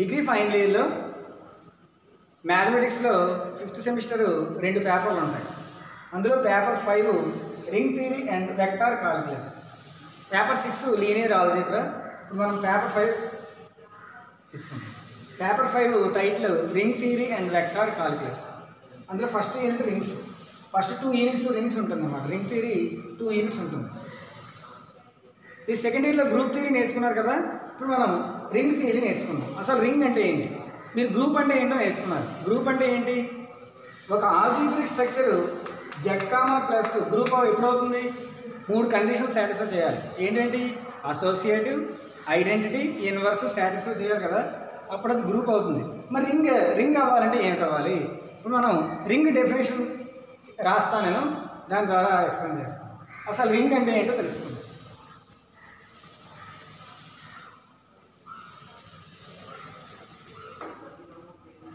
Degree final ఇయర్లో మ్యాథమెటిక్స్లో 5th semester 2 పేపర్లు ఉంటాయి. అందులో paper 5 ring theory and vector calculus, paper 6 linear algebra. ఇప్పుడు మనం పేపర్ 5 తీసుకుంటాం. Paper 5 title ring theory and vector calculus. అందులో first unit rings, first 2 units rings ఉంటుంది అన్నమాట. రింగ్ థియరీ 2 యూనిట్స్ ఉంటుంది. ఈ సెకండ్ ఇయర్లో గ్రూప్ థియరీ నేర్చుకున్నారు కదా, ఇప్పుడు మనం రింగ్ థియరీ నేర్చుకున్నాం. అసలు రింగ్ అంటే ఏంటి, మీరు గ్రూప్ అంటే ఏంటో నేర్చుకున్నారు. గ్రూప్ అంటే ఏంటి, ఒక algebraic structure Z comma plus group ఎప్పుడవుతుంది, 3 కండిషన్స్ సాటిస్ఫై చేయాలి. ఏంటంటే అసోసియేటివ్, ఐడెంటిటీ, ఇన్వర్స్ సాటిస్ఫై చేయాలి కదా, అప్పుడు అది గ్రూప్ అవుతుంది. మరి రింగ్ అవ్వాలంటే ఏమిటి అవ్వాలి, ఇప్పుడు మనం రింగ్ డెఫినేషన్ రాస్తాను, నేను దాని ద్వారా ఎక్స్ప్లెయిన్ చేస్తాను. అసలు రింగ్ అంటే ఏంటో తెలుసుకుందాం.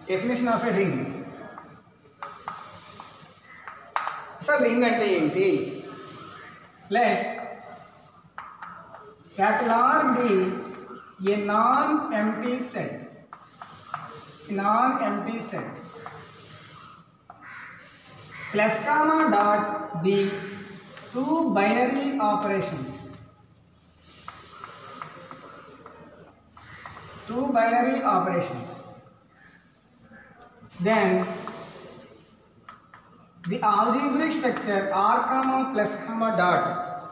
Definition of A ring. అసలు రింగ్ అంటే ఏంటి, let capital R be a non-empty set. Non-empty set. Plus comma dot be 2 binary operations. 2 binary operations. Then the algebraic structure R comma plus comma dot,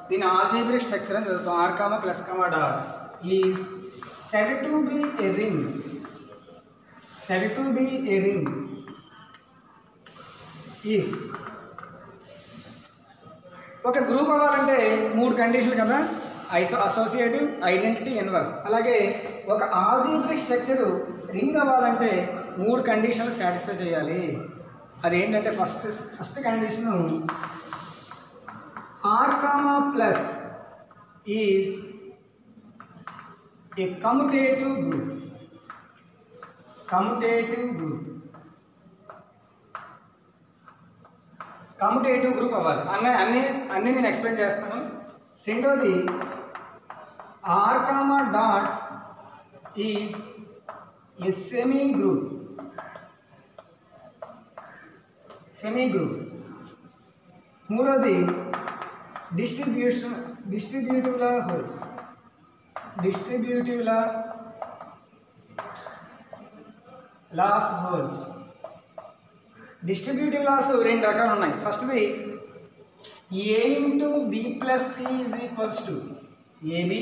దీని algebraic structure అని చదువుతాం, R comma plus comma dot is said to be a ring. Said to be a ring if ఒక group అవ్వాలంటే 3 కండిషన్లు కదా, associative, identity, inverse. అలాగే ఒక algebraic structure ring అవ్వాలంటే 3 కండిషన్లు సాటిస్ఫై చేయాలి. అదేంటంటే first condition R comma plus is a commutative group. Commutative group, commutative group అవ్వాలి. అన్నీ నేను ఎక్స్ప్లెయిన్ చేస్తాను. రెండోది R comma dot is a semi group. Semi group. మూడోది distributive holds. Distributive laws holds. Distributive laws 2 రకాలు ఉన్నాయి. ఫస్ట్ది a into b plus c is equals to a b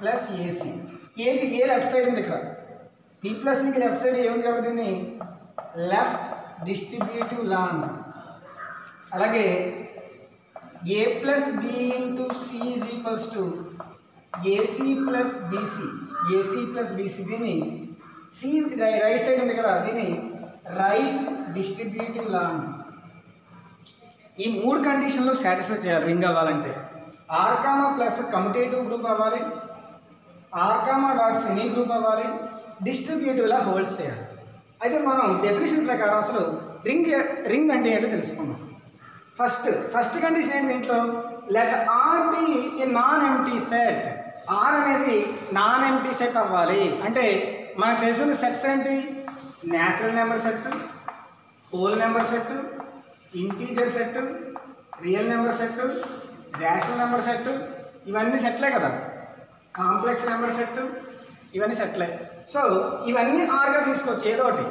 plus a c. A b a left side ఉంది, ఇక్కడ b plus సికి left side ఏముంది కాబట్టి దీన్ని లెఫ్ట్ డిస్ట్రిబ్యూటివ్ లా అన్నాం. అలాగే a plus b into c is equals to a c plus b c. A c plus b c, దీన్ని c right side ఉంది కదా, దీన్ని రైట్ డిస్ట్రిబ్యూటివ్ లా అన్నాం. ఈ 3 కండిషన్లు సాటిస్ఫై చేయాలి రింగ్ అవ్వాలంటే. R comma plus commutative group అవ్వాలి, R comma dot semi group అవ్వాలి, డిస్ట్రిబ్యూటివ్లా హోల్డ్స్ చేయాలి. అయితే మనం డెఫినేషన్ ప్రకారం అసలు రింగ్ అంటే ఏంటో తెలుసుకున్నాం. ఫస్ట్ కండిషన్ ఏంటి దీంట్లో, let R be a non empty set. R అనేది నాన్ ఎంప్టీ సెట్ అవ్వాలి. అంటే మనకు తెలిసిన సెట్స్ ఏంటి, natural number set, whole number set, integer set, real number set, rational number set, ఇవన్నీ సెట్లే కదా. కాంప్లెక్స్ నెంబర్ సెట్, ఇవన్నీ సెట్లే. సో ఇవన్నీ ఆర్గా తీసుకోవచ్చు ఏదో ఒకటి.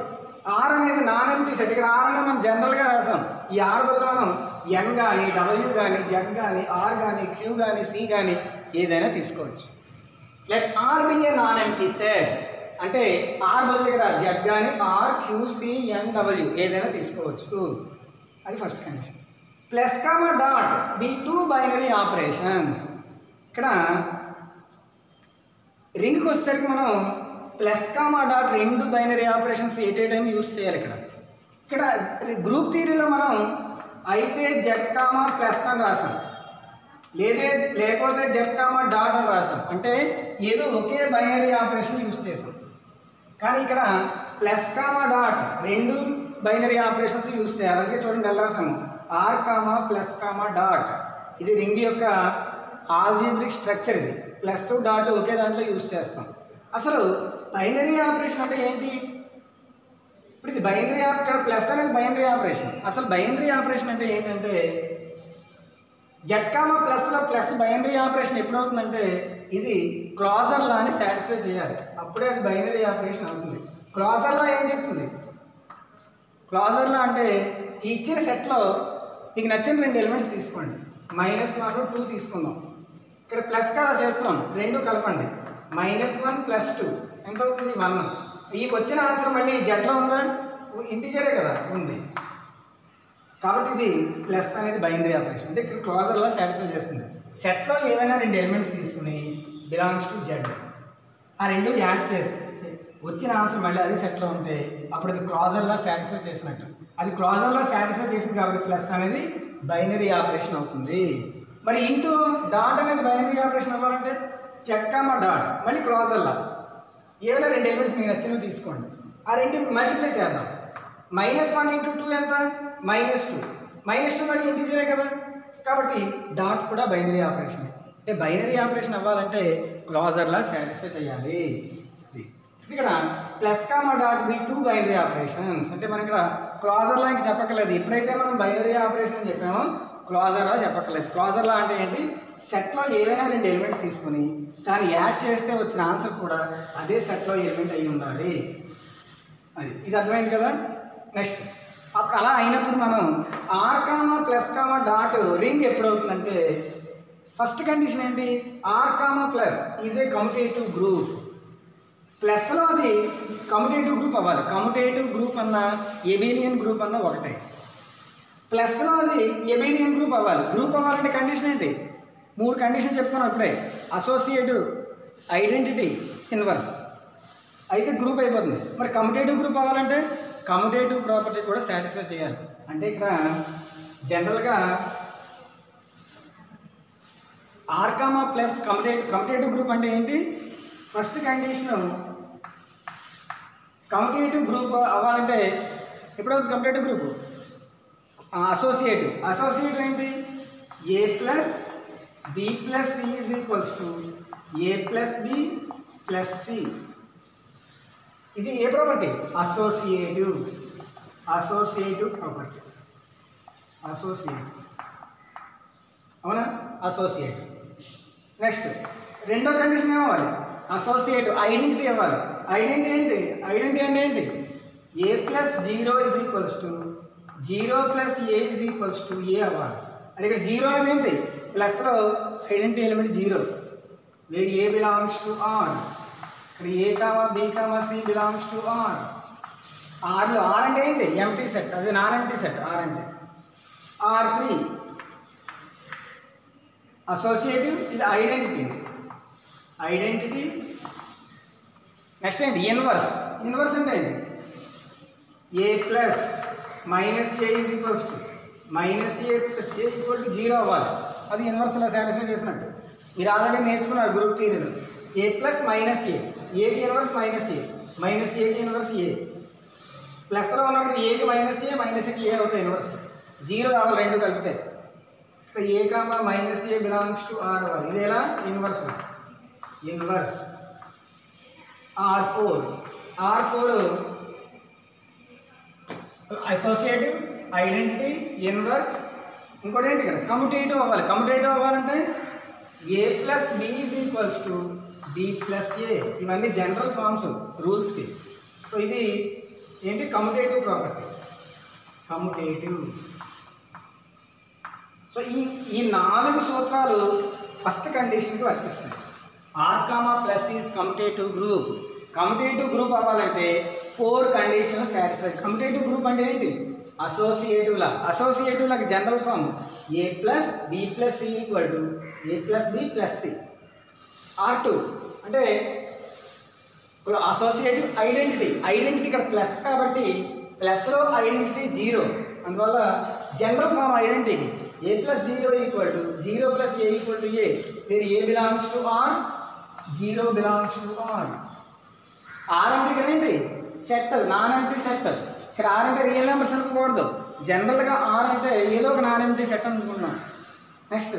ఆర్ అనేది నాన్ ఎంప్టీ సెట్. ఇక్కడ ఆర్ అనేది మనం జనరల్గా రాసాం. ఈ ఆర్ బదులు మనం ఎన్ కానీ, డబ్ల్యూ కానీ, జెడ్ కానీ, ఆర్ కానీ, క్యూ కానీ, సి కానీ ఏదైనా తీసుకోవచ్చు. Let R be a non empty set అంటే ఆర్ బదులు ఇక్కడ జెడ్ కానీ, R, Q, C, N, W ఏదైనా తీసుకోవచ్చు. అది first condition. Plus comma dot be 2 binary operations. ఇక్కడ రింగ్కి వచ్చేసరికి మనం plus comma dot 2 binary operations at a time use చేయాలి. ఇక్కడ గ్రూప్ థియరీలో మనం అయితే జెడ్ కామా ప్లస్ అని రాసాం, లేకపోతే జెడ్ కామా డాట్ అని రాసాం. అంటే ఏదో ఒకే బైనరీ ఆపరేషన్ యూజ్ చేసాం. కానీ ఇక్కడ plus comma dot 2 binary operations use చేయాలి. అందుకే చూడండి ఎలా రాసాము, R comma plus comma dot. ఇది రింగ్ యొక్క ఆల్జీబ్రిక్ స్ట్రక్చర్. ఇది ప్లస్ డాట్ ఒకే దాంట్లో యూజ్ చేస్తాం. అసలు బైనరీ ఆపరేషన్ అంటే ఏంటి? ఇప్పుడు ఇది బైనరీ ఇక్కడ ప్లస్ అనేది బైనరీ ఆపరేషన్. అసలు బైనరీ ఆపరేషన్ అంటే ఏంటంటే జెడ్ ప్లస్లో ప్లస్ బైనరీ ఆపరేషన్ ఎప్పుడు అవుతుందంటే ఇది క్లాజర్ లాని సాటిస్ఫై చేయాలి, అప్పుడే అది బైనరీ ఆపరేషన్ అవుతుంది. క్లాజర్ లా ఏం చెప్తుంది? క్లాజర్ లా అంటే ఈ ఇచ్చిన సెట్లో మీకు నచ్చిన 2 ఎలిమెంట్స్ తీసుకోండి, -1 2 తీసుకుందాం. ఇక్కడ ప్లస్ కదా చేస్తున్నాం, 2 కలపండి. -1 + 2 ఎంత అవుతుంది? 1. ఈ వచ్చిన ఆన్సర్ మళ్ళీ జెడ్లో ఉందా? ఇంటిజరే కదా ఉంది, కాబట్టి ఇది ప్లస్ అనేది బైనరీ ఆపరేషన్. అంటే ఇక్కడ క్లాజర్లో సాటిస్ఫై చేస్తుంది. సెట్లో ఏవైనా 2 ఎలిమెంట్స్ తీసుకుని బిలాంగ్స్ టు జెడ్, ఆ 2 యాడ్ చేస్తే వచ్చిన ఆన్సర్ మళ్ళీ అది సెట్లో ఉంటే అప్పుడు అది క్లాజర్లో సాటిస్ఫై చేసినట్టు. అది క్లాజర్లో సాటిస్ఫై చేసింది కాబట్టి ప్లస్ అనేది బైనరీ ఆపరేషన్ అవుతుంది. మరి ఇంటూ డాట్ అనేది బైనరీ ఆపరేషన్ అవ్వాలంటే జెడ్ డాట్ మళ్ళీ క్లాజర్లో ఏవైనా 2 ఎలిమెంట్స్ మీకు నచ్చినవి తీసుకోండి, ఆ 2 మల్టిప్లై చేద్దాం. -1 × 2 ఎంత? -2. -2 మళ్ళీ ఇంటిజరే కదా, కాబట్టి డాట్ కూడా బైనరీ ఆపరేషన్. అంటే బైనరీ ఆపరేషన్ అవ్వాలంటే క్లాజర్లా సాటిస్ఫై చేయాలి. ఇక్కడ plus dot be 2 binary operations. అంటే మనం ఇక్కడ క్లాజర్లా ఇంక చెప్పక్కర్లేదు. ఎప్పుడైతే మనం బైనరీ ఆపరేషన్ అని చెప్పామో క్లాజర్లా చెప్పక్కర్లేదు. క్లాజర్లా అంటే ఏంటి? సెట్లో ఏవైనా 2 ఎలిమెంట్స్ తీసుకుని దాన్ని యాడ్ చేస్తే వచ్చిన ఆన్సర్ కూడా అదే సెట్లో ఎలిమెంట్ అయి ఉండాలి. అది ఇది అర్థమైంది కదా. నెక్స్ట్ అప్పుడు అలా అయినప్పుడు మనం ఆర్ ప్లస్ డాట్ రింగ్ ఎప్పుడు అవుతుందంటే ఫస్ట్ కండిషన్ ఏంటి? R plus is a commutative group. ప్లస్లో అది కమ్యుటేటివ్ గ్రూప్ అవ్వాలి. కమ్యుటేటివ్ గ్రూప్ అన్న ఎబిలియన్ గ్రూప్ అన్న ఒకటే. ప్లస్లో అది ఎబిలియన్ గ్రూప్ అవ్వాలి. గ్రూప్ అవ్వాలంటే కండిషన్ ఏంటి? 3 కండిషన్ చెప్తాను అప్పుడే. అసోసియేటివ్, ఐడెంటిటీ, ఇన్వర్స్ అయితే గ్రూప్ అయిపోతుంది. మరి కమ్యుటేటివ్ గ్రూప్ అవ్వాలంటే కమ్యుటేటివ్ ప్రాపర్టీ కూడా సాటిస్ఫై చేయాలి. అంటే ఇక్కడ జనరల్గా ఆర్ ప్లస్ కమ్యుటేటివ్ గ్రూప్ అంటే ఏంటి? ఫస్ట్ కండిషన్ కమ్యుటేటివ్ గ్రూప్ అవ్వాలంటే ఎప్పుడవుతుంది కమ్యుటేటివ్ గ్రూప్? అసోసియేటివ్ ఏంటి? A plus b plus c is equals to a plus b plus c. ఇది ఏ ప్రాపర్టీ? Associative property. అవునా? అసోసియేటివ్. నెక్స్ట్ రెండో కండిషన్ ఏమవ్వాలి? అసోసియేటివ్. ఐడెంటిటీ అవ్వాలి. ఐడెంటిటీ అంటే ఏంటి? A plus 0 is equals to 0 plus a is equals to a అవ్వాలి. అంటే ఇక్కడ 0 అనేది ఏంటి? ప్లస్లో identity element 0, where a belongs to R. ఇక్కడ a b c belongs to R. ఆర్లో are అంటే ఏంటి? ఎంటీ సెట్, అది నాన్ ఎంటీ సెట్. ఆర్ అంటే R3 అసోసియేటివ్. ఇది ఐడెంటిటీ. నెక్స్ట్ ఏంటి? ఇన్వర్స్ అంటే ఏంటి? A plus -a is equals to -a plus a equal to 0 అవ్వాలి. అది ఇన్వర్స్లో సాటిస్ఫై చేసినట్టు. మీరు ఆల్రెడీ నేర్చుకున్నారు గ్రూప్ థియరీలో. ఏ ప్లస్ -a, ఏకి ఇన్వర్స్ -a, ఏకి ఇన్వర్స్ ఏ. ప్లస్లో ఉన్నప్పుడు ఏకి -a, -aకి ఏ అవుతాయి ఇన్వర్స్. 0 రావాలి 2 కలిపితే. ఇక్కడ a -a belongs to R అవ్వాలి. ఇది ఎలా? Inverse R4 associative, identity, inverse. ఇంకోటి ఏంటి? ఇక్కడ కమ్యుటేటివ్ అవ్వాలి. కమ్యుటేటివ్ అవ్వాలంటే a plus b is equals to b plus a. ఇవన్నీ జనరల్ ఫార్మ్స్ రూల్స్కి. సో ఇది ఏంటి? Commutative property. సో ఈ 4 సూత్రాలు ఫస్ట్ కండిషన్కి వర్తిస్తాయి. R plus is commutative group. Commutative group అవ్వాలంటే 4 కండిషన్స్ సాటిస్ఫై. కమ్యుటేటివ్ గ్రూప్ అంటే ఏంటి? అసోసియేటివ్లకు general form a plus b plus c equal to a plus b plus c. R2 అంటే అసోసియేటివ్. ఐడెంటిటీ ఇక్కడ ప్లస్ కాబట్టి ప్లస్లో ఐడెంటిటీ 0, అందువల్ల general form identity a plus 0 equal to 0 plus a equal to a, where a belongs to R, 0 belongs to R. R అంటే ఇక్కడ ఏంటి? Set, non empty set. ఇక్కడ R అంటే రియల్ నెంబర్స్ అనుకోకూడదు. జనరల్గా ఆర్ అంటే ఏదో ఒక నాన్ ఎంటీ సెట్ అనుకున్నాం. నెక్స్ట్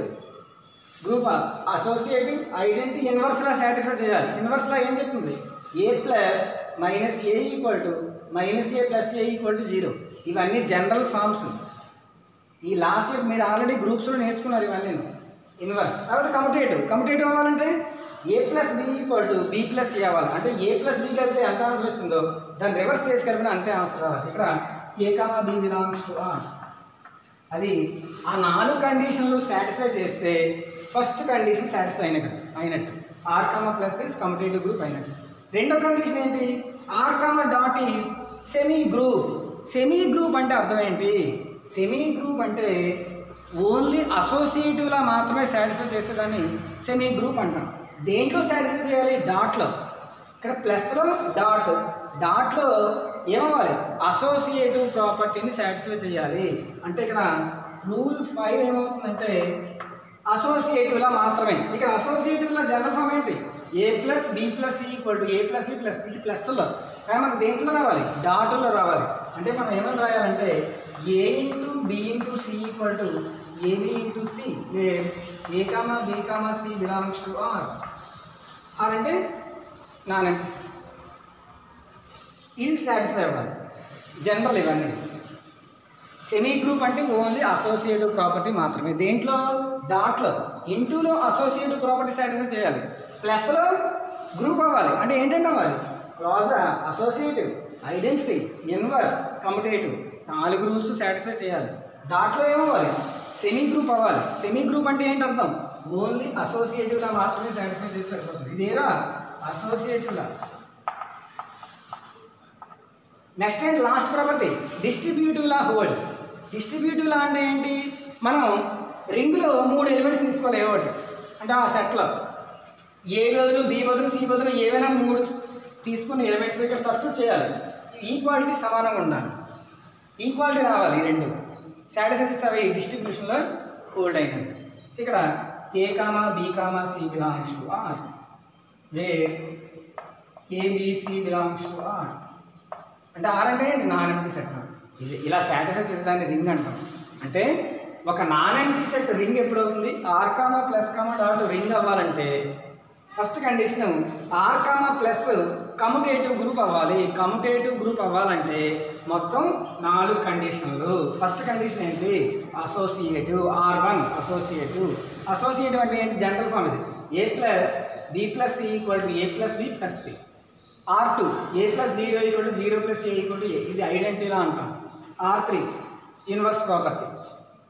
గ్రూప్ అసోసియేటివ్, ఐడెంటిటీ, ఇన్వర్స్లో సాటిస్ఫై చేయాలి. ఇన్వర్స్లో ఏం చెప్తుంది? A plus minus a equal to minus a plus a equal to 0. ఇవన్నీ జనరల్ ఫార్మ్స్. ఈ లాస్ట్ ఇయర్ మీరు ఆల్రెడీ గ్రూప్స్లో నేర్చుకున్నారు ఇవన్నీ. ఇన్వర్స్. తర్వాత కమ్యుటేటివ్ అవ్వాలంటే a plus b equal to b plus a అవ్వాలి. అంటే ఏ ప్లస్ బి కలిపితే ఎంత ఆన్సర్ వచ్చిందో దాన్ని రివర్స్ చేసి కలిపినా అంతే ఆన్సర్ రావాలి. ఇక్కడ a comma b belongs to R. అది ఆ 4 కండిషన్లు సాటిస్ఫై చేస్తే ఫస్ట్ కండిషన్ సాటిస్ఫై అయినట్టు. R comma plus is commutative group అయినట్టు. రెండో కండిషన్ ఏంటి? R comma dot is semi group. Semi group అంటే అర్థం ఏంటి? సెమీ గ్రూప్ అంటే ఓన్లీ అసోసియేటివ్లా మాత్రమే సాటిస్ఫై చేసేదాన్ని సెమీ గ్రూప్ అంటాం. దేంట్లో సాటిస్ఫై చేయాలి? డాట్లో. ఇక్కడ ప్లస్లో డాట్లో ఏమవ్వాలి? అసోసియేటివ్ ప్రాపర్టీని సాటిస్ఫై చేయాలి. అంటే ఇక్కడ రూల్ 5 ఏమవుతుందంటే అసోసియేటివ్లా మాత్రమే. ఇక్కడ అసోసియేటివ్లో జనరల్ ఫామ్ ఏంటి? A plus b plus c equal to a plus b plus. ఇది ప్లస్లో, కానీ మనకు దేంట్లో రావాలి? డాట్లో రావాలి. అంటే మనం ఏమని రాయాలంటే a into b into c equal to a b into c, a comma b comma c belongs to R. R అంటే నాన్ ఎంటీ. ఇది సాటిస్ఫై అవ్వాలి. జనరల్ ఇవన్నీ. సెమీ గ్రూప్ అంటే ఓన్లీ అసోసియేటివ్ ప్రాపర్టీ మాత్రమే. దేంట్లో? డాట్లో. ఇంటూలో అసోసియేటివ్ ప్రాపర్టీ సాటిస్ఫై చేయాలి. ప్లస్లో గ్రూప్ అవ్వాలి. అంటే ఏంటంటే అవ్వాలి? Closure, associative, identity, inverse, commutative. 4 rules satisfy చేయాలి. డాట్లో ఏమవ్వాలి? సెమీ గ్రూప్ అవ్వాలి. సెమీ గ్రూప్ అంటే ఏంటి అర్థం? ఓన్లీ అసోసియేటివ్లా మాత్రమే సాటిస్ఫై చేసి సరిపోతుంది. ఇదేరా associative law. Next and last property distributive law holds. Distributive law అంటే ఏంటి? మనం రింగ్లో 3 ఎలిమెంట్స్ తీసుకోవాలి. ఏ ఒకటి అంటే ఆ సెట్లో ఏ బదులు బి బదులు సి బదులు ఏవైనా 3 తీసుకుని ఎలిమెంట్స్ ఇక్కడ సబ్స్టిట్యూట్ చేయాలి. ఈక్వాలిటీ సమానంగా ఉండాలి. ఈక్వాలిటీ రావాలి. ఈ రెండు సాటిస్ఫై అవి డిస్ట్రిబ్యూషన్లో హోల్డ్ అయినవి. ఇక్కడ a comma b comma c belongs to R, where a b c belongs to R. అంటే ఆర్ అంటే ఏంటి? Non empty set. ఇది ఇలా సాటిస్ఫై చేసేదాన్ని రింగ్ అంటాం. అంటే ఒక నాన్ ఎంటీ సెట్ రింగ్ ఎప్పుడు అవుతుంది? R comma plus comma dot ring అవ్వాలంటే first condition R comma plus commutative group అవ్వాలి. కమ్యుటేటివ్ గ్రూప్ అవ్వాలంటే మొత్తం 4 కండిషన్లు. ఫస్ట్ కండిషన్ ఏంటి? అసోసియేటివ్. R1 అసోసియేటివ్ అంటే ఏంటి? General form. ఇది a plus b plus c equal to a plus b plus c. R2 a plus 0 equal to 0 plus a equal to a. ఇది identity law అంటాం. R3 inverse property.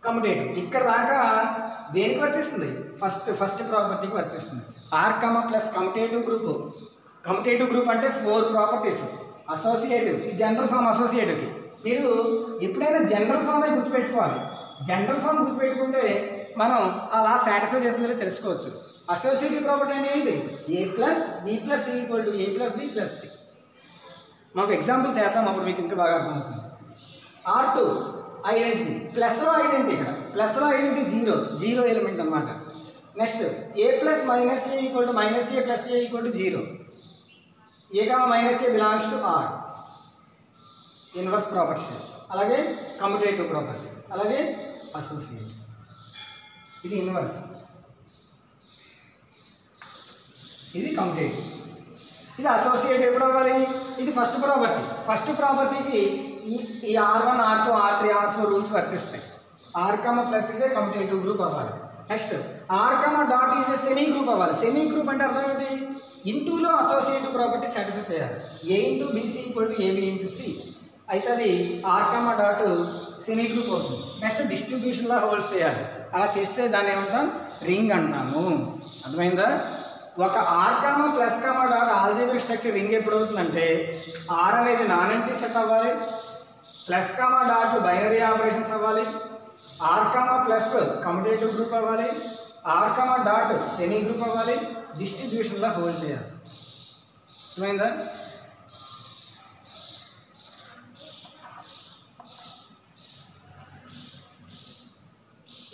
Commutative. ఇక్కడ దాకా దేనికి వర్తిస్తుంది? First ప్రాపర్టీకి వర్తిస్తుంది. R comma plus commutative group అంటే 4 properties. Associative, ఈ జనరల్ ఫామ్ అసోసియేటివ్కి. మీరు ఎప్పుడైనా జనరల్ ఫామ్ అని గుర్తుపెట్టుకోవాలి. జనరల్ ఫామ్ గుర్తుపెట్టుకుంటే మనం అలా సాటిస్ఫై చేస్తుందో తెలుసుకోవచ్చు. అసోసియేటివ్ ప్రాపర్టీ అంటే ఏంటి? A plus b plus c equal to a plus b plus c. మాకు ఎగ్జాంపుల్ చేద్దాం, అప్పుడు మీకు ఇంకా బాగా అర్థమవుతుంది. R2 identity. ప్లస్లో ఐడెంటిటీ. ఇక్కడ ప్లస్లో ఐడెంటిటీ 0 ఎలిమెంట్ అన్నమాట. Next a plus minus a equal to minus a plus a equal to 0. A comma minus a belongs to R. Inverse property. అలాగే కమ్యుటేటివ్ ప్రాపర్టీ. అలాగే అసోసియేటివ్. ఇది ఇన్వర్స్, ఇది commutative. ఇది associative ఎప్పుడు అవ్వాలి? ఇది ఫస్ట్ ప్రాపర్టీకి ఈ R1 R2 R3 R4 rules వర్తిస్తాయి. R comma plus is a commutative group అవ్వాలి. Next R comma dot is a semi group అవ్వాలి. సెమీ గ్రూప్ అంటే అర్థం ఏంటి? ఇంటూలో అసోసియేటివ్ ప్రాపర్టీ సాటిస్ఫై చేయాలి. A into b c equal to a b into c అయితే అది R comma dot semi group అవుతుంది. నెక్స్ట్ డిస్ట్రిబ్యూషన్లా హోల్డ్ చేయాలి. అలా చేస్తే దాన్ని ఏమంటాం? రింగ్ అంటాము. అర్థమైందా? ఒక R comma plus comma dot algebraic structure ring ఎప్పుడు అవుతుందంటే ఆర్ అనేది నాన్ ఎంటీ సెట్ అవ్వాలి, ప్లస్ కామా డాట్లు బైనరీ ఆపరేషన్స్ అవ్వాలి, R comma plus commutative group అవ్వాలి, R comma dot semi group అవ్వాలి, డిస్ట్రిబ్యూషన్లో హోల్డ్ చేయాలి. అర్థమైందా?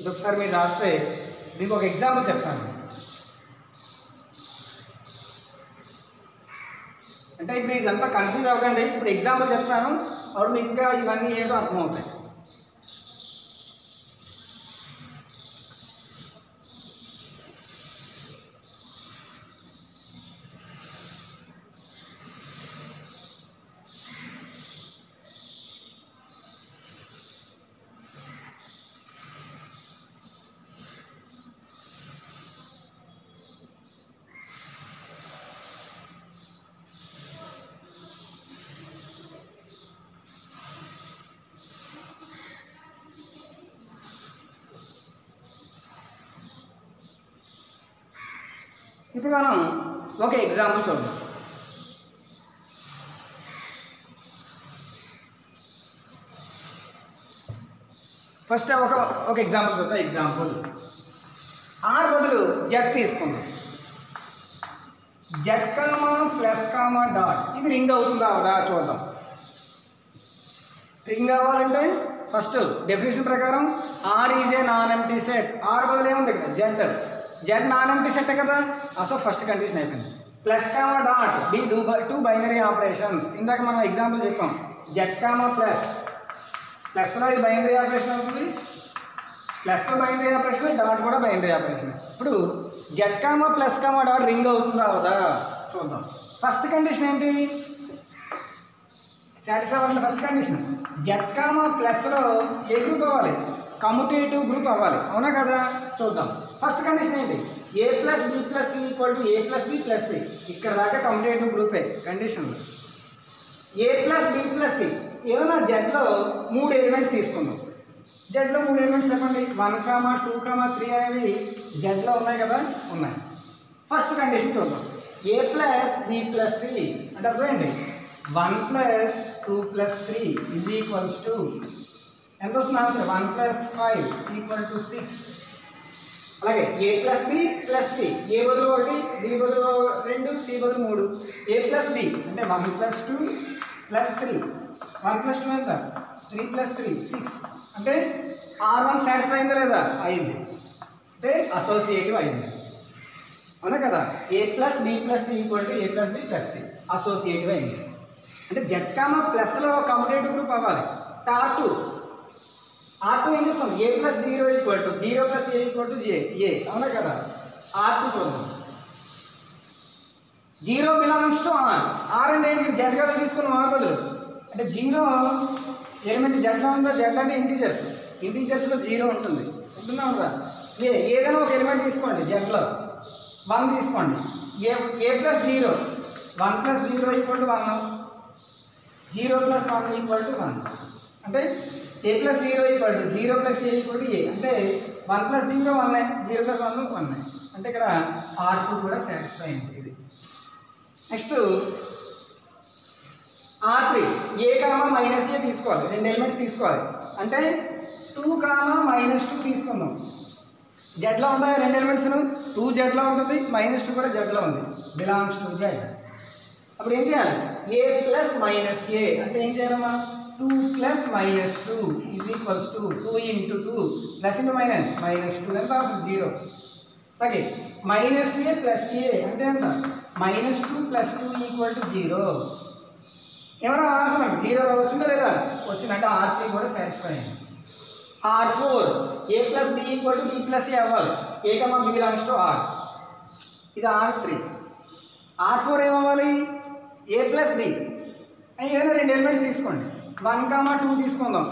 ఇది ఒకసారి మీరు రాస్తే మీకు ఒక ఎగ్జాంపుల్ చెప్తాను. అంటే ఇప్పుడు ఇదంతా కన్ఫ్యూజ్ అవ్వకండి. ఇప్పుడు ఎగ్జాంపుల్ చెప్తాను, అప్పుడు మీకు ఇంకా ఇవన్నీ ఏంటో అర్థమవుతాయి. ఇప్పుడు మనం ఒక ఎగ్జాంపుల్ చూద్దాం. ఫస్ట్ ఒక ఎగ్జాంపుల్ చూద్దాం. ఎగ్జాంపుల్ ఆర్ బదులు జెడ్ తీసుకుందాం. Z comma plus comma dot ఇది రింగ్ అవుతుందా అవదా చూద్దాం. రింగ్ అవ్వాలంటే ఫస్ట్ డెఫినేషన్ ప్రకారం R is a non empty set. R బదులు ఏముంది ఇక్కడ Z. Z non empty set కదా. సో ఫస్ట్ కండిషన్ అయిపోయింది. Plus comma dot be two binary operations. ఇందాక మనం ఎగ్జాంపుల్ చెప్పాం. జెడ్ కామా ప్లస్లో ఇది బైనరీ ఆపరేషన్ అవుతుంది. ప్లస్ బైనరీ ఆపరేషన్, డాట్ కూడా బైనరీ ఆపరేషన్. ఇప్పుడు Z comma plus comma dot ring అవుతుందా అవదా చూద్దాం. ఫస్ట్ కండిషన్ ఏంటి? సాటిస్ఫై అవ్వాలి. ఫస్ట్ కండిషన్ జెడ్ కామా ప్లస్లో ఏ గ్రూప్ అవ్వాలి? కమ్యూటేటివ్ గ్రూప్ అవ్వాలి. అవునా కదా? చూద్దాం. ఫస్ట్ కండిషన్ ఏంటి? A plus b plus c equal to a plus b plus c. ఇక్కడ దాకా కమ్యూటేటివ్ గ్రూపే కండిషన్లో. A plus b plus c ఏమైనా జెడ్లో 3 ఎలిమెంట్స్ తీసుకుందాం. జెడ్లో 3 ఎలిమెంట్స్ చెప్పండి. 1, 2, 3 అనేవి జెడ్లో ఉన్నాయి కదా. ఉన్నాయి. ఫస్ట్ కండిషన్ చూద్దాం. ఏ ప్లస్ బి ప్లస్ సి అంటే అర్థం ఏంటి? 1 plus 2 plus 3 is equals to ఎంత వస్తుంది ఆన్సర్? 1 plus 5 equal to 6. అలాగే a plus b plus C ఏ బదులు 1, బి బదులు 2, సి బదులు 3. ఏ ప్లస్ బి అంటే 1 ప్లస్ 2 ప్లస్ 3. 1 ప్లస్ 2 ఎంత? 3 ప్లస్ 3 6. అంటే R1 సాటిస్ఫై అయిందా లేదా? అయింది. అంటే అసోసియేటివ్ అయింది. అవునా కదా? A plus b plus c equal to a plus b plus c associative అయింది. అంటే జెడ్ కామా ప్లస్లో కమ్యూటేటివ్ గ్రూప్ అవ్వాలి. R2 ఏం చెప్తాం? A plus 0 equal to 0 plus a equal to a. అవునా కదా? R2 చూద్దాం. 0 బిలాంగ్స్ టు ఆర్ అంటే ఏంటి? జెడ్ కదా తీసుకున్నాం ఆర్ బదులు. అంటే 0 ఎలిమెంట్ జెడ్లో ఉందా? జెడ్ అంటే ఇంటీజర్స్లో 0 ఉంటుంది. ఉంటుందా ఉందా? ఏదైనా ఒక ఎలిమెంట్ తీసుకోండి. జెడ్లో 1 తీసుకోండి. A plus 0 1 plus 0 equal to 1. 0 plus 1 equal to 1. అంటే a plus 0 equal to 0 plus a equal to a. అంటే 1 ప్లస్ 0 1, 0 ప్లస్ 1 1. అంటే ఇక్కడ R2 కూడా సాటిస్ఫై అయింది. ఇది నెక్స్ట్ R3 ఏ కామా మైనస్ ఏ తీసుకోవాలి. 2 ఎలిమెంట్స్ తీసుకోవాలి. అంటే 2 కామా మైనస్ 2 తీసుకుందాం. జెడ్లో ఉంటాయి 2 ఎలిమెంట్స్. 2 జెడ్లో ఉంటుంది, మైనస్ 2 కూడా జెడ్లో ఉంది. Belongs to Z. అప్పుడు ఏం చేయాలి? ఏ ప్లస్ మైనస్ ఏ అంటే ఏం చేయాలమ్మా? 2 plus minus 2 is equals to 2 into 2 plus into minus -2 అంటే answer 0. Okay. Minus a plus ఏ అంటే ఎంత? -2 ప్లస్ 2 ఈక్వల్ టు 0. ఏమైనా ఆన్సర్ అంటే 0 వచ్చిందా లేదా? వచ్చిందంటే R3 కూడా సాటిస్ఫై అయింది. R4 a plus b equal to b plus a అవ్వాలి. A comma b belongs to R. ఇది R3. R4 ఏమవ్వాలి? ఏ ప్లస్ బి అని ఏదైనా 2 ఎలిమెంట్స్ తీసుకోండి. 1, 2 తీసుకుందాం.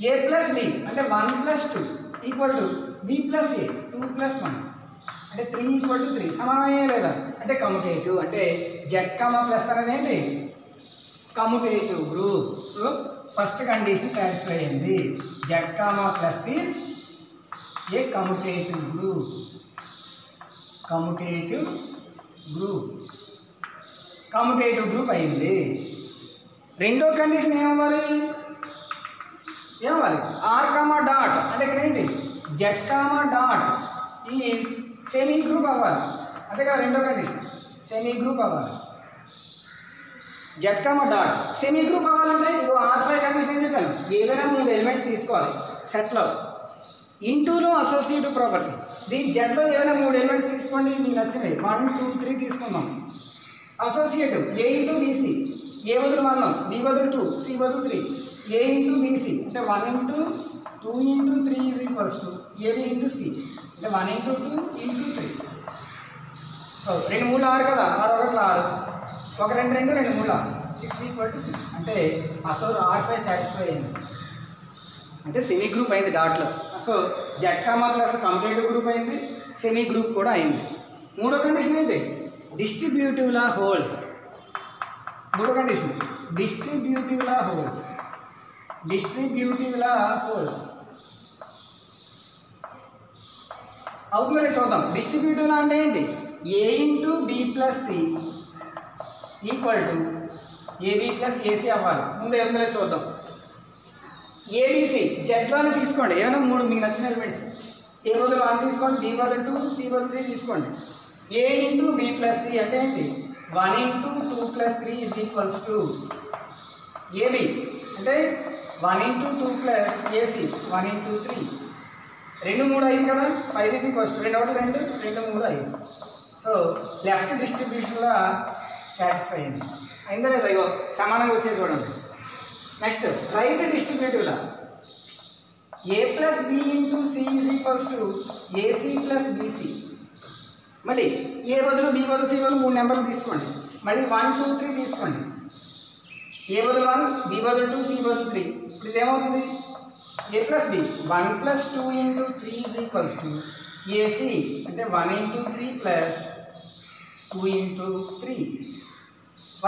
ఏ ప్లస్ బి అంటే 1 plus 2 equal to b plus A 2 plus 1 అంటే 3 ఈక్వల్ టు 3. సమానమయ్యే లేదా? అంటే కమ్యూటేటివ్. అంటే జెడ్ కామా ప్లస్ అనేది ఏంటి? Commutative group. So first condition satisfy అయింది. Z comma plus is a commutative group. Commutative group అయింది. రెండో కండిషన్ ఏమవ్వాలి? ఆర్ కామా డాట్ అంటే ఇక్కడ ఏంటి? Z comma dot is semi group అవ్వాలి. అదే కదా రెండో కండిషన్. సెమీ గ్రూప్ అవ్వాలి. Z comma dot semi group అవ్వాలంటే ఇది R5 కండిషన్ ఏం చెప్పాను? ఏదైనా 3 ఎలిమెంట్స్ తీసుకోవాలి సెట్లో. ఇంటూలో అసోసియేటివ్ ప్రాపర్టీ. దీని జెడ్లో ఏదైనా 3 ఎలిమెంట్స్ తీసుకోండి మీకు నచ్చినవి. 1, 2, 3 తీసుకుందాం. అసోసియేటివ్ ఏ ఇంటూ బీసీ. ఏ బదులు 1, బి బదులు 2, సి బదులు 3. ఏ ఇంటూ బీసీ అంటే 1 into 2 into 3 is equals to a b into c అంటే 1 ఇంటూ 2 ఇంటూ 3. సో 2 3 6 కదా. 6 1 6 1 2 2 2 3 6 ఈక్వల్ టు 6. అంటే R5 సాటిస్ఫై అయింది. అంటే సెమీ గ్రూప్ అయింది డాట్లో. So Z comma plus commutative group అయింది. సెమీ గ్రూప్ కూడా అయింది. మూడో కండిషన్ ఏంటి? Distributive law holds. మూడో కండిషన్ డిస్ట్రిబ్యూటివ్ లా హోల్స్. అవుతుందో చూద్దాం. డిస్ట్రిబ్యూటివ్ లా అంటే ఏంటి? A into b plus c equal to a b plus a c అవ్వాలి. ముందు ఏదో చూద్దాం. ఏబిసి జెడ్లోనే తీసుకోండి, ఏమైనా మూడు మీకు నచ్చిన ఎలిమెంట్స్. ఏ బదులు 1 తీసుకోండి, బి బదులు 2, సి బదులు 3 తీసుకోండి. A into b plus c అంటే ఏంటి? 1 into 2 plus 3 is equals to a b అంటే 1 ఇంటూ 2 ప్లస్ ఏసీ 1 ఇంటూ 3. 2 3 5 కదా, 5 is equals to 2 1 2 2 3 5. So left డిస్ట్రిబ్యూషన్లో సాటిస్ఫై అయింది. అయిందా లేదా? ఇగో సమానంగా వచ్చే చూడండి. నెక్స్ట్ రైట్ డిస్ట్రిబ్యూటివ్లో a plus b into c is equals to a c plus b c. మళ్ళీ ఏ బదులు బి బదులు సి బదులు 3 నెంబర్లు తీసుకోండి. మళ్ళీ 1 2 3 తీసుకోండి. ఏ బదులు 1, బి బదులు 2, సి బదులు 3. ఇప్పుడు ఇదేమవుతుంది? A plus b 1 plus 2 into 3 is equals to a c అంటే 1 ఇంటూ 3 ప్లస్ 2 ఇంటూ 3.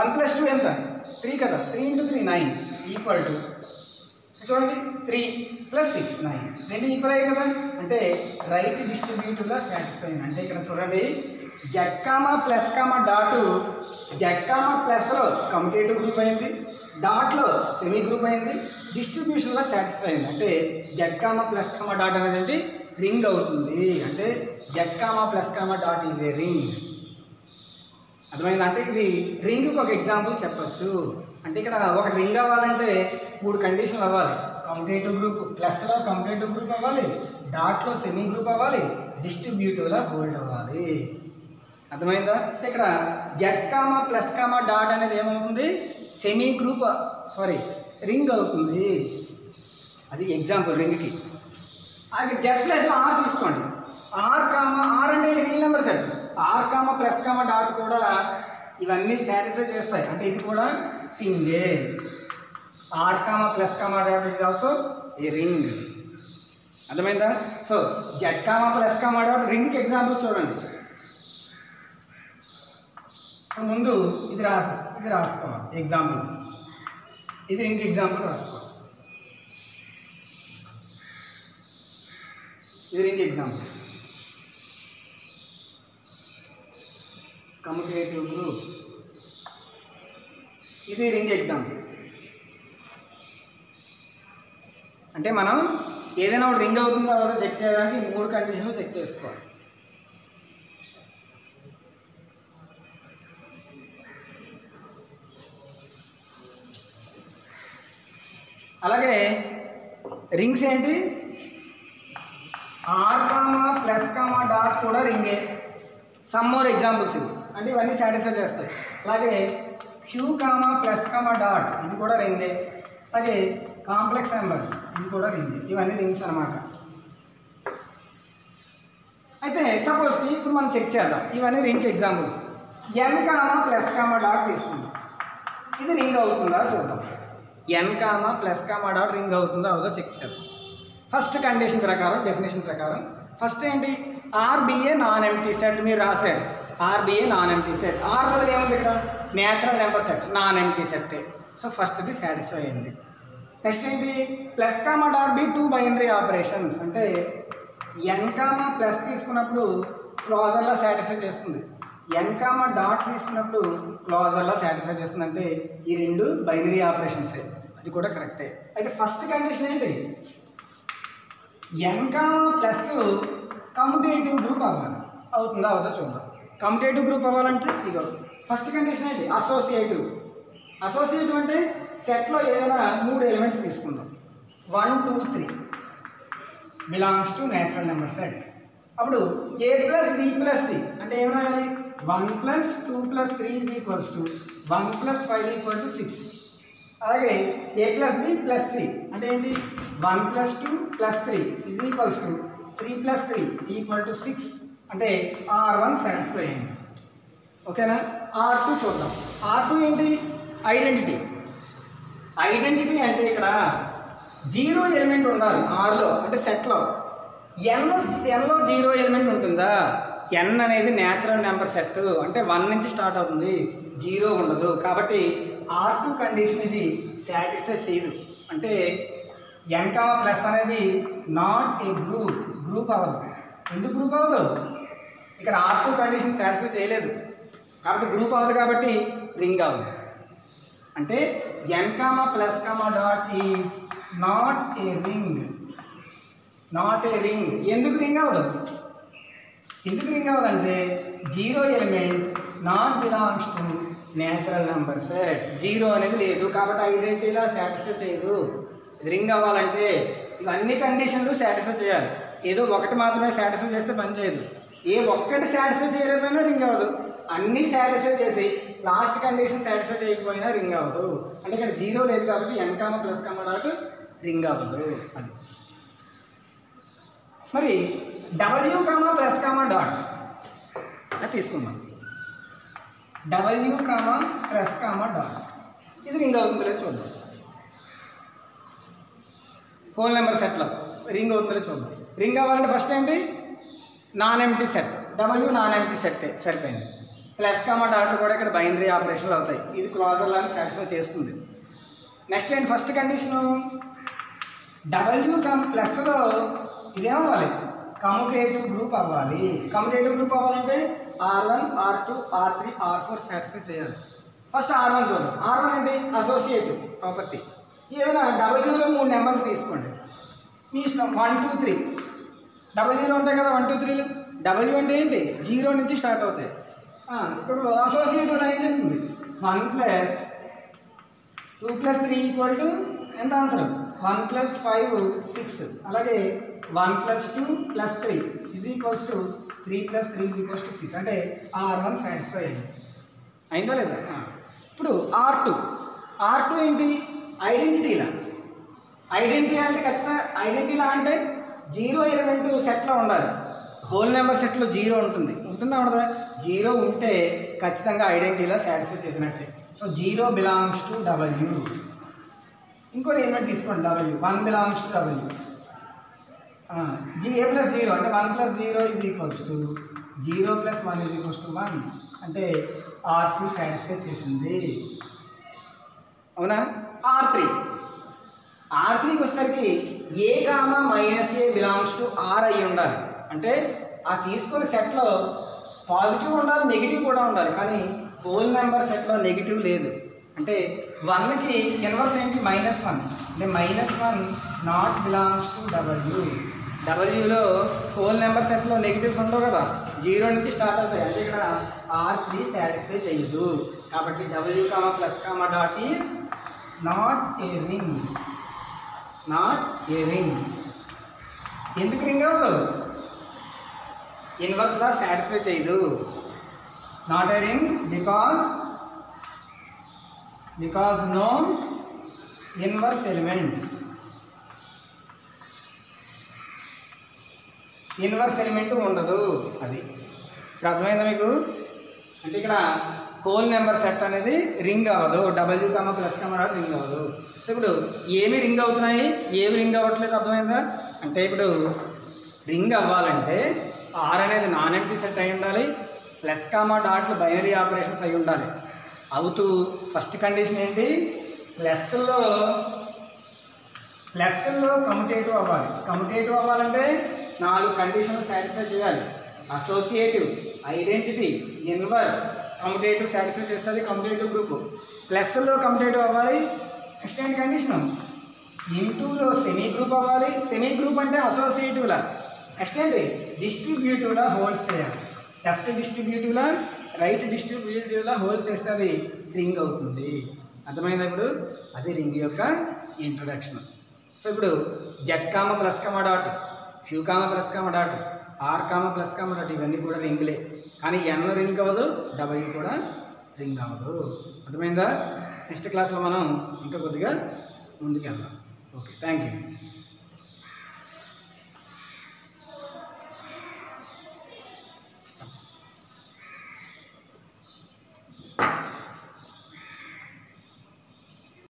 1 ప్లస్ 2 ఎంత? 3 కదా, 3 ఇంటూ 3 9 ఈక్వల్ టు చూడండి 3 ప్లస్ 6 9. 2 ఈక్వల్ అయ్యాయి కదా, అంటే రైట్ డిస్ట్రిబ్యూటివ్లో సాటిస్ఫై అయింది. అంటే ఇక్కడ చూడండి Z comma plus comma dot Z comma ప్లస్లో కమ్యూటేటివ్ గ్రూప్ అయింది, డాట్లో సెమీ గ్రూప్ అయింది, డిస్ట్రిబ్యూషన్లో సాటిస్ఫై అయింది. అంటే Z comma plus comma dot అనేది ఏంటి? రింగ్ అవుతుంది. అంటే Z comma plus comma dot is A ring. అర్థమైంది? అంటే ఇది రింగ్కి ఒక ఎగ్జాంపుల్ చెప్పచ్చు. అంటే ఇక్కడ ఒక రింగ్ అవ్వాలంటే 3 కండిషన్లు అవ్వాలి. కమ్యూటేటివ్ గ్రూప్ ప్లస్లో కమ్యూటేటివ్ గ్రూప్ అవ్వాలి, డాట్లో సెమీ గ్రూప్ అవ్వాలి, డిస్ట్రిబ్యూటివ్లో హోల్డ్ అవ్వాలి. అర్థమైందా? అంటే ఇక్కడ Z comma plus comma dot అనేది ఏమవుతుంది? సెమీ గ్రూప్ రింగ్ అవుతుంది. అది ఎగ్జాంపుల్ రింగ్కి. అది జెడ్ ప్లస్లో ఆర్ తీసుకోండి. ఆర్ అంటే real number set. R comma plus comma dot కూడా ఇవన్నీ సాటిస్ఫై చేస్తాయి. అంటే ఇది కూడా రింగే. R comma plus comma dot is also a ring. అర్థమైందా? So Z comma plus comma dot రింగ్కి ఎగ్జాంపుల్ చూడండి. సో ముందు ఇది రాసుకోవాలి ఎగ్జాంపుల్. ఇది రింగ్ ఎగ్జాంపుల్ రాసుకోవాలి. ఇది రింగ్ ఎగ్జాంపుల్. Commutative group. ఇది రింగ్ ఎగ్జాంపుల్. అంటే మనం ఏదైనా ఒక రింగ్ అవుతుందో తర్వాత చెక్ చేయడానికి 3 కండిషన్లు చెక్ చేసుకోవాలి. అలాగే రింగ్స్ ఏంటి? R comma plus comma dot కూడా రింగే. సమ్ మోర్ ఎగ్జాంపుల్స్ ఇవి. అంటే ఇవన్నీ సాటిస్ఫై చేస్తాయి. అలాగే queue comma plus comma dot ఇది కూడా రింగే. అలాగే కాంప్లెక్స్ నెంబర్స్ ఇది కూడా రింగే. ఇవన్నీ రింగ్స్ అన్నమాట. అయితే సపోజ్ ఇప్పుడు మనం చెక్ చేద్దాం. ఇవన్నీ ring examples. N comma plus comma dot తీసుకుందాం. ఇది రింగ్ అవుతుందా చూద్దాం. N comma plus comma dot ring అవుతుందో అవుదో చెక్ చేద్దాం. ఫస్ట్ కండిషన్ ప్రకారం, డెఫినేషన్ ప్రకారం ఫస్ట్ ఏంటి? ఆర్బిఏ నాన్ ఎంటీ సెట్ మీరు రాశారు. R be a non empty set. R బదులు ఏముంది ఇక్కడ? Natural number set, non empty set. So ఫస్ట్ది సాటిస్ఫై అయింది. నెక్స్ట్ ఏంటి? Plus comma dot be 2 binary operations. అంటే ఎన్ కామా ప్లస్ తీసుకున్నప్పుడు క్లోజర్లో సాటిస్ఫై చేస్తుంది, ఎన్ కామా డాట్ తీసుకున్నప్పుడు క్లోజర్లో సాటిస్ఫై చేస్తుంది. అంటే ఈ 2 బైనరీ ఆపరేషన్సే. అది కూడా కరెక్టే. అయితే ఫస్ట్ కండిషన్ ఏంటి? ఎన్ కామా ప్లస్ కమ్యూటేటివ్ గ్రూప్ అవ్వాలి. అవుతుందా అవుతుందో చూద్దాం. కమ్యూటేటివ్ గ్రూప్ అవ్వాలంటే ఇగో ఫస్ట్ కండిషన్ ఏంటి? అసోసియేటివ్. అసోసియేటివ్ అంటే సెట్లో ఏదైనా 3 ఎలిమెంట్స్ తీసుకుందాం. 1 2 3 belongs to natural number set. అప్పుడు ఏ ప్లస్ బి ప్లస్ సి అంటే ఏం రాయాలి? 1 plus 2 plus 3 is equals to 1 plus 5 equal to 6. అలాగే a plus b plus c అంటే ఏంటి? 1 plus 2 plus 3 is equals to 3 plus 3 equal to 6. అంటే R1 satisfy అయింది. ఓకేనా? R2 చూద్దాం. R2 ఏంటి? ఐడెంటిటీ. ఐడెంటిటీ అంటే ఇక్కడ 0 ఎలిమెంట్ ఉండాలి ఆర్లో, అంటే సెట్లో. ఎన్లో 0 ఎలిమెంట్ ఉంటుందా? ఎన్ అనేది న్యాచురల్ నెంబర్ సెట్, అంటే 1 నుంచి స్టార్ట్ అవుతుంది, 0 ఉండదు. కాబట్టి R2 కండిషన్ ఇది సాటిస్ఫై చేయదు. అంటే ఎన్ కామా ప్లస్ అనేది నాట్ ఏ గ్రూప్ అవ్వదు. ఎందుకు గ్రూప్ అవ్వదు? ఇక్కడ R2 కండిషన్ సాటిస్ఫై చేయలేదు కాబట్టి గ్రూప్ అవ్వదు కాబట్టి రింగ్ అవ్వదు. అంటే n, +, is not a ring. Not a ring. ఎందుకు రింగ్ అవ్వదు? ఎందుకు రింగ్ అవ్వదంటే 0 element not belongs to natural number set. 0 అనేది లేదు కాబట్టి ఐడెంటిటీలా సాటిస్ఫై చేయదు. రింగ్ అవ్వాలంటే ఇవన్నీ కండిషన్లు సాటిస్ఫై చేయాలి. ఏదో ఒకటి మాత్రమే సాటిస్ఫై చేస్తే పని చేయదు. ఏ ఒక్కటి సాటిస్ఫై చేయకపోయినా రింగ్ అవ్వదు. అన్నీ సాటిస్ఫై చేసి లాస్ట్ కండిషన్ సాటిస్ఫై చేయకపోయినా రింగ్ అవ్వదు. అంటే ఇక్కడ 0 లేదు కాబట్టి n, +, రింగ్ అవ్వదు. అది మరి W, +, అది తీసుకుందాం. W, +, ఇది రింగ్ అవుతుందో లేదో చూద్దాం. హోల్ నెంబర్ సెట్లో రింగ్ అవుతుందో లేదో చూద్దాం. రింగ్ అవ్వాలంటే ఫస్ట్ ఏంటి? Non empty set. W non empty set సరిపోయింది. +, కూడా ఇక్కడ బైనరీ ఆపరేషన్లు అవుతాయి. ఇది క్లోజర్ లాగా సాటిస్ఫై చేస్తుంది. నెక్స్ట్ ఏంటి? ఫస్ట్ కండిషను W, ప్లస్లో ఇదేమవ్వాలి? కమ్యూటేటివ్ గ్రూప్ అవ్వాలి. కమ్యూటేటివ్ గ్రూప్ అవ్వాలంటే R1, R2, R3, R4 satisfy చేయాలి. ఫస్ట్ R1 చూద్దాం. R1 ఏంటి? Associative property. ఏదైనా Wలో 3 నెంబర్లు తీసుకోండి మీ ఇష్టం. 1, 2, 3 Wలో ఉంటాయి కదా 1, 2, 3లు. W అంటే ఏంటి? 0 నుంచి స్టార్ట్ అవుతాయి. ఇప్పుడు అసోసియేటివ్ ఏం చెప్తుంది? 1 + 2 + 3 = ఎంత ఆన్సర్? 1 + 5 6. అలాగే 1 + 2 + 3 = 3 + 3 = 6. అంటే R1 సాటిస్ఫై అయిందా లేదా? ఇప్పుడు R2 ఏంటి? ఐడెంటిటీలా. ఐడెంటిటీ అంటే ఖచ్చితంగా ఐడెంటిటీలా అంటే 0 ఎలిమెంట్ సెట్లో ఉండాలి. హోల్ నెంబర్ సెట్లో 0 ఉంటుందా ఉండదా? 0 ఉంటే ఖచ్చితంగా ఐడెంటిటీలా సాటిస్ఫై చేసినట్టే. So 0 belongs to W. ఇంకోటి ఎలిమెంట్ తీసుకోండి W. 1 belongs to W. A + 0 అంటే 1 + 0 = 0 + 1 = 1. అంటే R2 సాటిస్ఫై చేసింది. అవునా? R3కి వచ్చేసరికి A, -A belongs to R అయి ఉండాలి. అంటే ఆ తీసుకునే సెట్లో పాజిటివ్ ఉండాలి, నెగిటివ్ కూడా ఉండాలి. కానీ హోల్ నెంబర్ సెట్లో నెగిటివ్ లేదు. అంటే 1కి ఇన్వర్స్ ఏంటి? -1. అంటే -1 నాట్ బిలాంగ్స్ టు W. Wలో హోల్ నెంబర్ సెట్లో నెగిటివ్స్ ఉండవు కదా, 0 నుంచి స్టార్ట్ అవుతాయి. అంటే ఇక్కడ R3 సాటిస్ఫై చేయదు. కాబట్టి W, +, is not a ring. Not a ring. ఎందుకు రింగ్ అవ్వదు? ఇన్వర్స్లా సాటిస్ఫై చేయదు. Not a ring because no inverse element. Inverse element ఉండదు. అది ఇప్పుడు అర్థమైందా మీకు? అంటే ఇక్కడ హోల్ నెంబర్ సెట్ అనేది రింగ్ అవ్వదు. W, +, రింగ్ అవ్వదు. సో ఇప్పుడు ఏమి రింగ్ అవుతున్నాయి, ఏమి రింగ్ అవ్వట్లేదు అర్థమైందా? అంటే ఇప్పుడు రింగ్ అవ్వాలంటే R అనేది నాన్ ఎంప్టీ సెట్ అయి ఉండాలి, +, బైనరీ ఆపరేషన్స్ అయి ఉండాలి. అవుతూ ఫస్ట్ కండిషన్ ఏంటి? ప్లస్లో కమ్యూటేటివ్ అవ్వాలి. కమ్యూటేటివ్ అవ్వాలంటే 4 కండిషన్లు సాటిస్ఫై చేయాలి. Associative, identity, inverse, commutative satisfy చేస్తుంది కమ్యూటేటివ్ గ్రూప్. ప్లస్లో కమ్యూటేటివ్ అవ్వాలి. నెక్స్ట్ ఏంటి కండిషన్? ఇంటూలో సెమీ గ్రూప్ అవ్వాలి. సెమీ గ్రూప్ అంటే అసోసియేటివ్లా. నెక్స్ట్ ఏంటి? డిస్ట్రిబ్యూటివ్లా హోల్డ్స్ చేయాలి. లెఫ్ట్ డిస్ట్రిబ్యూటివ్లా, రైట్ డిస్ట్రిబ్యూటివ్లా హోల్డ్ చేస్తే అది రింగ్ అవుతుంది. అర్థమైందా ఇప్పుడు? అది రింగ్ యొక్క ఇంట్రొడక్షన్. సో ఇప్పుడు Z, +, Q, +, R, +, ఇవన్నీ కూడా రింగ్లే. కానీ N రింగ్ అవ్వదు, W కూడా రింగ్ అవ్వదు. అర్థమైందా? నెక్స్ట్ క్లాస్లో మనం ఇంకా కొద్దిగా ముందుకు వెళ్దాం. Okay, thank you.